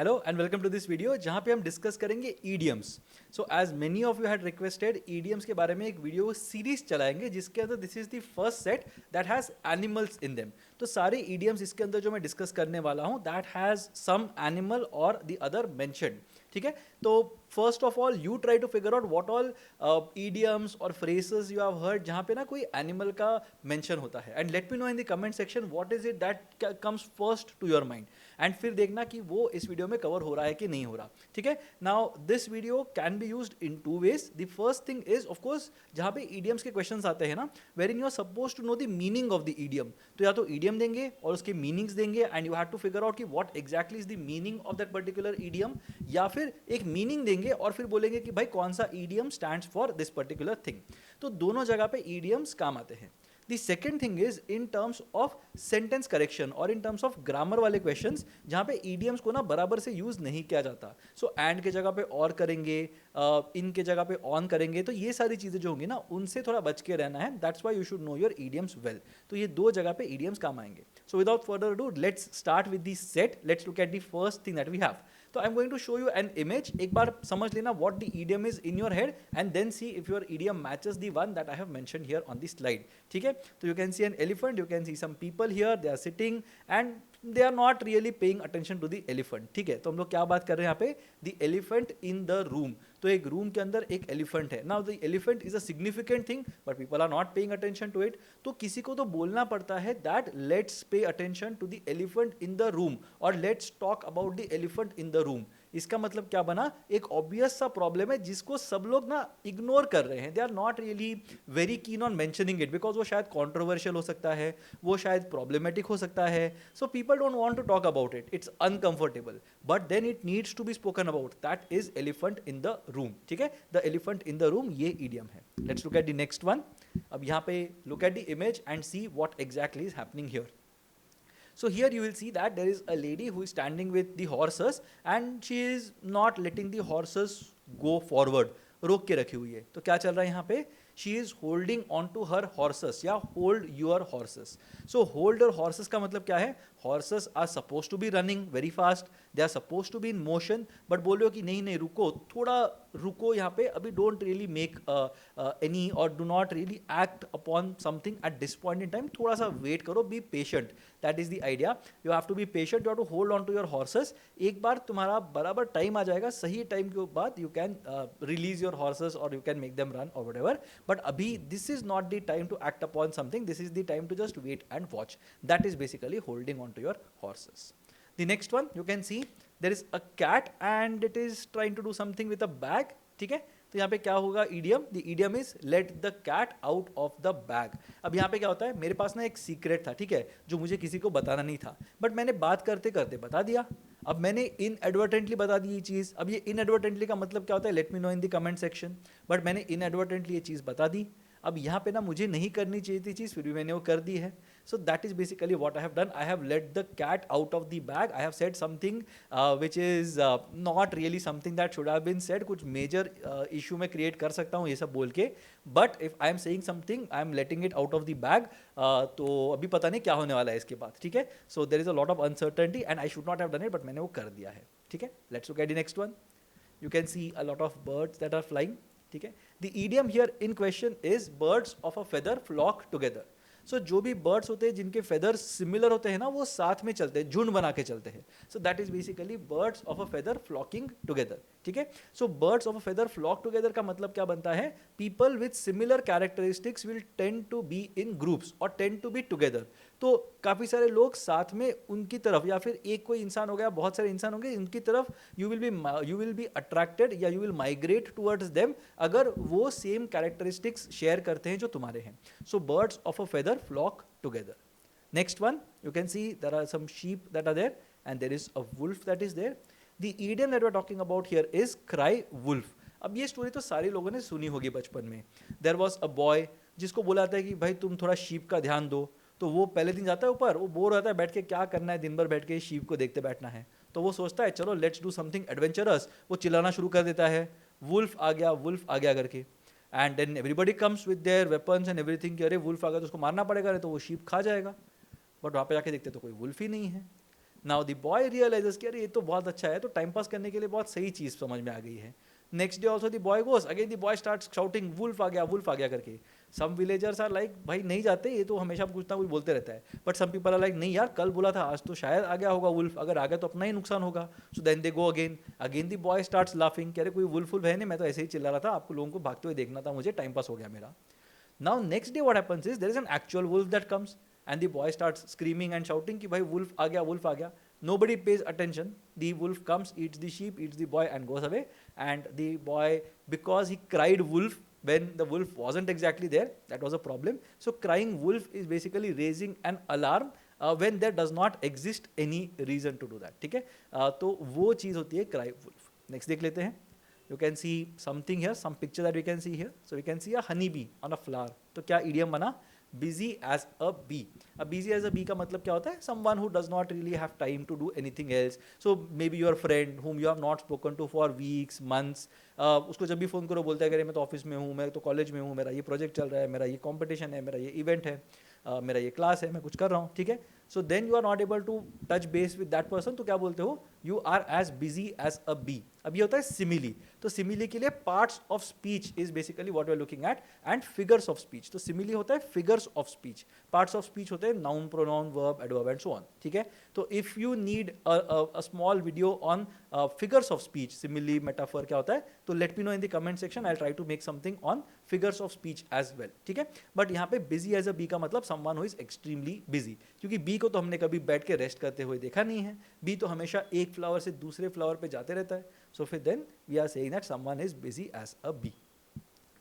Hello and welcome to this video जहाँ पे हम डिस्कस करेंगे idioms. So as many of you had requested idioms के बारे में एक वीडियो सीरीज चलाएंगे जिसके अंदर this is the first set that has animals in them. तो सारे ईडियम्स इसके अंदर जो मैं डिस्कस करने वाला हूँ दैट हैज सम एनिमल और द अदर मेंशन्ड. ठीक है, तो first of all you try to figure out what all idioms और फ्रेजेस यू हैव हर्ड जहाँ पे ना कोई एनिमल का मेंशन होता है, and let me know in the comment section what is it that comes first to your mind, and फिर देखना कि वो इस वीडियो में कवर हो रहा है कि नहीं हो रहा. ठीक है, now this video can be used in two ways. The first thing is of course जहाँ पे ईडियम्स के क्वेश्चंस आते हैं ना, where in you are suppose to know the meaning of the idiom, तो या तो ईडियम देंगे और उसके मीनिंग्स देंगे and you have to figure out कि what exactly is the meaning of that particular idiom, या फिर एक मीनिंग देंगे और फिर बोलेंगे कि भाई कौन सा idiom stands for this particular thing. तो दोनों जगह पे ईडियम्स काम आते हैं. The second thing is in terms of sentence correction और in terms of grammar वाले questions जहाँ पे idioms को ना बराबर से use नहीं किया जाता. So and के जगह पे और करेंगे, in के जगह पे on करेंगे, तो ये सारी चीज़ें जो होंगी ना उनसे थोड़ा बच के रहना है. That's why you should know your idioms well. तो ये दो जगह पे idioms काम आएंगे. So without further ado, let's start with the set. Let's look at the first thing that we have. तो I'm going to show you an image. एक बार समझ लेना what the idiom is in your head and then see if your idiom matches the one that I have mentioned here on the slide. ठीक है, तो you can see an elephant, you can see some people here, they are sitting and they are not really paying attention to the elephant. ठीक है, तो हम लोग क्या बात कर रहे हैं यहाँ पे, the elephant in the room. तो एक रूम के अंदर एक एलिफेंट है. Now the elephant is a significant thing but people are not paying attention to it. तो किसी को तो बोलना पड़ता है that let's pay attention to the elephant in the room और let's talk about the elephant in the room. इसका मतलब क्या बना, एक ऑब्वियस सा प्रॉब्लम है जिसको सब लोग ना इग्नोर कर रहे हैं. They are not really very keen on mentioning it because वो शायद कॉन्ट्रोवर्शियल हो सकता है, वो शायद प्रॉब्लमेटिक हो सकता है. So people don't want to talk about it, it's uncomfortable, but then it needs to be spoken about. That is elephant in the room. ठीक है, the elephant in the room ये इडियम है. Let's look at the next one. अब यहाँ पे look at the image and see what exactly is happening here. So here you will see that there is a lady who is standing with the horses and she is not letting the horses go forward. रोक के रखी हुई है. तो क्या चल रहा है यहाँ पे, she is holding on to her horses या hold your horses. So hold your horses का मतलब क्या है, horses are supposed to be running very fast, they are supposed to be in motion, but बोल रहे हो कि नहीं नहीं रुको, थोड़ा रुको यहाँ पे, अभी don't really make any or do not really act upon something at this point in time, थोड़ा सा wait करो, be patient. That is the idea. You have to be patient, you have to hold on to your horses. एक बार तुम्हारा बराबर time आ जाएगा, सही time के बाद you can release your horses or you can make them run or whatever. But abhi this is not the time to act upon something, this is the time to just wait and watch. That is basically holding on to your horses. The next one you can see there is a cat and it is trying to do something with a bag. ठीक है, तो यहाँ पे क्या होगा idiom, the idiom is let the cat out of the bag. अब यहाँ पे क्या होता है, मेरे पास ना एक सीक्रेट था, ठीक है, जो मुझे किसी को बताना नहीं था, बट मैंने बात करते करते बता दिया. अब मैंने इनएडवर्टेंटली बता दी ये चीज़. अब ये इनएडवर्टेंटली का मतलब क्या होता है, late me know in the comment section. But मैंने इनएडवर्टेंटली ये चीज़ बता दी. अब यहाँ पे ना मुझे नहीं करनी चाहिए थी चीज़, फिर भी मैंने वो कर दी है. So that is basically what I have done. I have let the cat out of the bag. I have said something which is not really something that should have been said. कुछ major issue में create कर सकता हूँ ये सब बोल के, but if I am saying something I am letting it out of the bag. तो अभी पता नहीं क्या होने वाला है इसके बाद. ठीक है, so there is a lot of uncertainty and I should not have done it, but मैंने वो कर दिया है. ठीक है, let's look at the next one. You can see a lot of birds that are flying. ठीक है, the idiom here in question is birds of a feather flock together. So जो भी बर्ड्स होते हैं जिनके फेदर्स सिमिलर होते हैं ना, वो साथ में चलते हैं, झुंड बना के चलते हैं. So that is basically birds of a feather flocking together. ठीक है, so birds of a feather flock together का मतलब क्या बनता है, people with similar characteristics will tend to be in groups और टेंड टू बी टुगेदर. तो काफ़ी सारे लोग साथ में उनकी तरफ, या फिर एक कोई इंसान हो गया, बहुत सारे इंसान होंगे, उनकी तरफ यू विल बी अट्रैक्टेड या you will migrate towards them अगर वो सेम कैरेक्टरिस्टिक्स शेयर करते हैं जो तुम्हारे हैं. So birds of a feather flock together. Next one, you can see there are some sheep that are there and there is a wolf that is there. The idiom that we are talking about here is cry wolf. अब ये story तो सारे लोगों ने सुनी होगी बचपन में. There was a boy जिसको बोला था कि भाई तुम थोड़ा शीप का ध्यान दो. तो वो पहले दिन जाता है ऊपर, वो बोर रहता है, बैठ के क्या करना है, दिन भर बैठ के शीप को देखते बैठना है. तो वो सोचता है चलो लेट्स डू समथिंग एडवेंचरस. वो चिल्लाना शुरू कर देता है, वुल्फ आ गया करके. And then everybody comes with their weapons and everything कि अरे वुल्फ आ गया तो उसको मारना पड़ेगा, नहीं तो वो शीप खा जाएगा. बट वहाँ पे जाके देखते तो कोई वुल्फ ही नहीं है. नाउ द बॉय रियलाइजेस कि अरे ये तो बहुत अच्छा है, तो टाइम पास करने के लिए बहुत सही चीज़ समझ में आ गई है. Next day also the boy goes again, the boy start shouting wolf आ गया करके. सम विलेजर्स आर लाइक भाई नहीं जाते, ये तो हमेशा कुछ ना कुछ बोलते रहता है. But some people are like नहीं यार, कल बोला था, आज तो शायद आ गया होगा वुल्फ, अगर आ गया तो अपना ही नुकसान होगा. So then they go again the boy starts laughing, कह रहे कोई वुल्फ है नहीं, मैं तो ऐसे ही चिल्ला रहा था, आपको लोगों को भागते हुए देखना था, मुझे टाइम पास हो गया मेरा. Now next day what happens is there is an actual wolf that comes and the boy starts screaming and shouting कि भाई wolf आ गया. Nobody pays attention. The wolf comes, eats the sheep, eats the boy and goes away. And the boy, because he cried wolf when the wolf wasn't exactly there, that was a problem. So crying wolf is basically raising an alarm when there does not exist any reason to do that. ठीक है, तो वो चीज़ होती है cry wolf. Next देख लेते हैं. You can see something here, some picture that we can see here. So we can see a honey bee on a flower. तो क्या idiom बना? Busy as a bee. अब busy as a bee का मतलब क्या होता है? Someone who does not really have time to do anything else. So maybe your friend whom you have not spoken to for weeks, months. उसको जब भी phone करो बोलता है कि मैं तो ऑफिस में हूँ, मैं तो कॉलेज में हूँ, मेरा ये प्रोजेक्ट चल रहा है, मेरा ये कॉम्पिटिशन है, मेरा ये इवेंट है, मेरा ये क्लास है, मैं कुछ कर रहा हूँ, ठीक है. So then you are not able to touch base with that person, तो क्या बोलते हो? You are as busy as a bee. अब ये होता है सिमिली. तो सिमिली के लिए parts of speech is basically what we are looking at, and figures of speech. तो सिमिली होता है figures of speech. Parts of speech होते हैं noun, pronoun, verb, adverb and so on. ठीक है, तो if you need a small video on figures of speech, simile, metaphor क्या होता है, तो let me know in the comment section. I try to make something on figures of speech as well. ठीक है, but यहाँ पे busy as a B का मतलब someone who is extremely busy, क्योंकि बी को तो हमने कभी बैठ के रेस्ट करते हुए देखा नहीं है. बी तो हमेशा एक फ्लावर से दूसरे फ्लावर पे जाते रहता है. सो फिर then we are saying that someone is busy as a bee.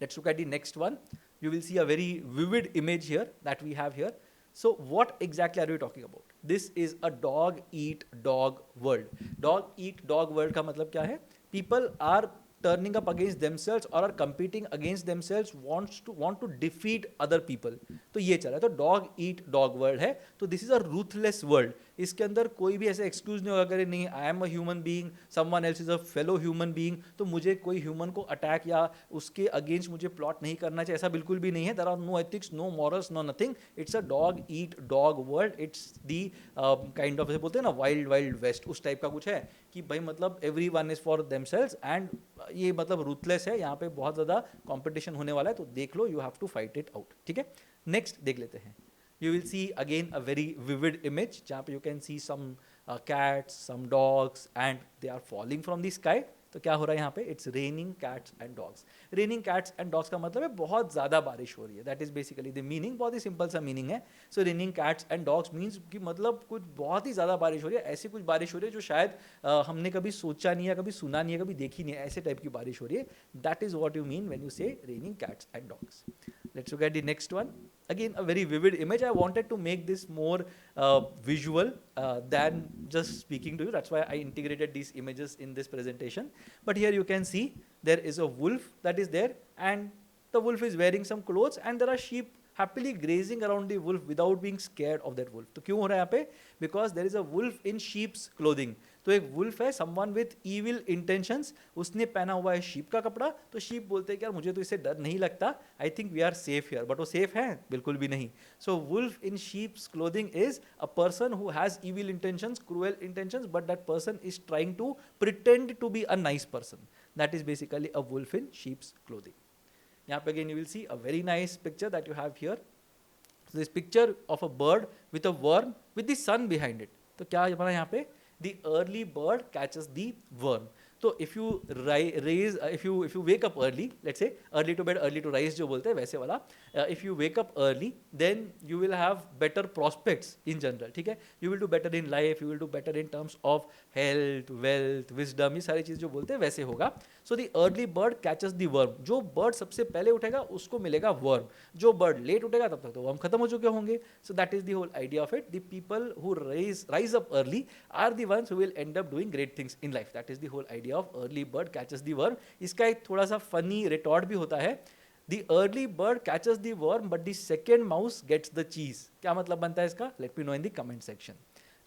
Let's look at the next one. You will see a very vivid image here that we have here. So what exactly are we talking about? This is a dog eat dog world. Dog eat dog world का मतलब क्या है? People are turning up against themselves or are competing against themselves, want to defeat other people. तो ये चल रहा है. तो dog eat dog world है. तो this is a ruthless world. इसके अंदर कोई भी ऐसे एक्सक्यूज नहीं होगा कि नहीं I am a human being, someone else is a fellow human being, तो मुझे कोई ह्यूमन को अटैक या उसके अगेंस्ट मुझे प्लॉट नहीं करना चाहिए. ऐसा बिल्कुल भी नहीं है. There are no ethics, no morals, no nothing. It's a dog eat dog world. It's the kind of, जैसे बोलते हैं ना, वाइल्ड वाइल्ड वेस्ट, उस टाइप का कुछ है कि भाई मतलब every one is for themselves. And ये मतलब रूथलेस है. यहाँ पे बहुत ज़्यादा कॉम्पिटिशन होने वाला है, तो देख लो, you have to fight it out. ठीक है, नेक्स्ट देख लेते हैं. You will see again a very vivid image जहाँ पे you can see some cats, some dogs and they are falling from the sky. तो क्या हो रहा है यहाँ पे? It's raining cats and dogs. Raining cats and dogs का मतलब है बहुत ज़्यादा बारिश हो रही है. That is basically the meaning. बहुत ही सिंपल सा मीनिंग है. So raining cats and dogs means कि मतलब कुछ बहुत ही ज़्यादा बारिश हो रही है. ऐसी कुछ बारिश हो रही है जो शायद हमने कभी सोचा नहीं है, कभी सुना नहीं है, कभी देखी नहीं है. ऐसे टाइप की बारिश हो रही है. That is what you mean when you say raining cats and dogs. Let's look at the next one. Again, a very vivid image. I wanted to make this more visual than just speaking to you. That's why I integrated these images in this presentation. But here you can see there is a wolf that is there, and the wolf is wearing some clothes, and there are sheep happily grazing around the wolf without being scared of that wolf. तो क्यों हो रहा है यहाँ पे? Because there is a wolf in sheep's clothing. तो एक wolf है, someone with evil intentions, उसने पहना हुआ है sheep का कपड़ा. तो sheep बोलते हैं कि यार मुझे तो इससे डर नहीं लगता, I think we are safe here. But वो safe है? बिल्कुल भी नहीं. So wolf in sheep's clothing is a person who has evil intentions, cruel intentions, but that person is trying to pretend to be a nice person. That is basically a wolf in sheep's clothing. यहाँ पे again you will see a very nice picture that you have here. So this picture of a bird with a worm with the sun behind it. तो क्या बना यहाँ पे? The early bird catches the worm. तो if you raise, if you wake up early, let's say early to bed, early to rise जो बोलते हैं वैसे वाला, if you wake up early, then you will have better prospects in general. ठीक है, you will do better in life, you will do better in terms of health, wealth, wisdom, ये सारी चीज़ जो बोलते हैं वैसे होगा. So the early bird catches the worm. जो bird सबसे पहले उठेगा उसको मिलेगा worm. जो bird late उठेगा तब तक तो worm खत्म हो चुके होंगे. So that is the whole idea of it. The people who rise up early are the ones who will end up doing great things in life. That is the whole idea of early bird catches the worm. इसका एक थोड़ा सा funny retort भी होता है. The early bird catches the worm, but the second mouse gets the cheese. क्या मतलब बनता है इसका? Let me know in the comment section.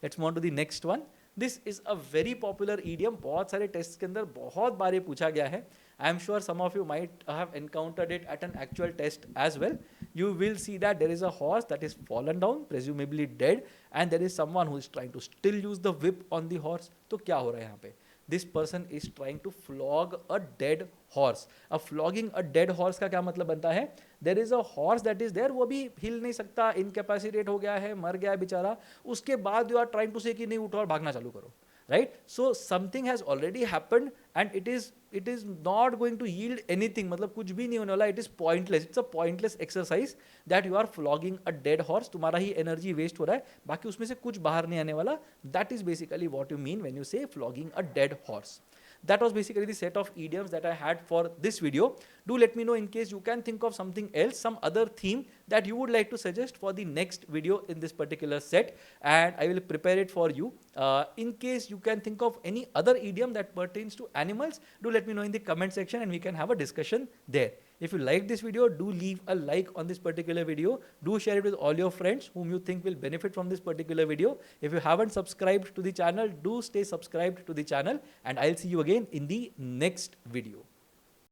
Let's move on to the next one. This is a very popular idiom. बहुत सारे test के अंदर बहुत बार ये पूछा गया है. I am sure some of you might have encountered it at an actual test as well. you will see that there is a horse that is fallen down, presumably dead, and there is someone who is trying to still use the whip on the horse. तो क्या हो रहा है यहाँ पे? This person is trying to flog a dead horse. अब flogging a dead horse का क्या मतलब बनता है? There is a horse that is there, वो अभी हिल नहीं सकता, incapacitated हो गया है, मर गया है बेचारा. उसके बाद you are trying to say कि नहीं उठो और भागना चालू करो. Right? So something has already happened and it is not going to yield anything. मतलब कुछ भी नहीं होने वाला. It is pointless. It's a pointless exercise that you are flogging a dead horse. तुम्हारा ही energy waste हो रहा है, बाकी उसमें से कुछ बाहर नहीं आने वाला. That is basically what you mean when you say flogging a dead horse. That was basically the set of idioms that I had for this video. Do let me know in case you can think of something else, some other theme that you would like to suggest for the next video in this particular set, and I will prepare it for you. In case you can think of any other idiom that pertains to animals, do let me know in the comment section and we can have a discussion there. If you like this video, do leave a like on this particular video. Do share it with all your friends whom you think will benefit from this particular video. If you haven't subscribed to the channel, do stay subscribed to the channel, and I'll see you again in the next video.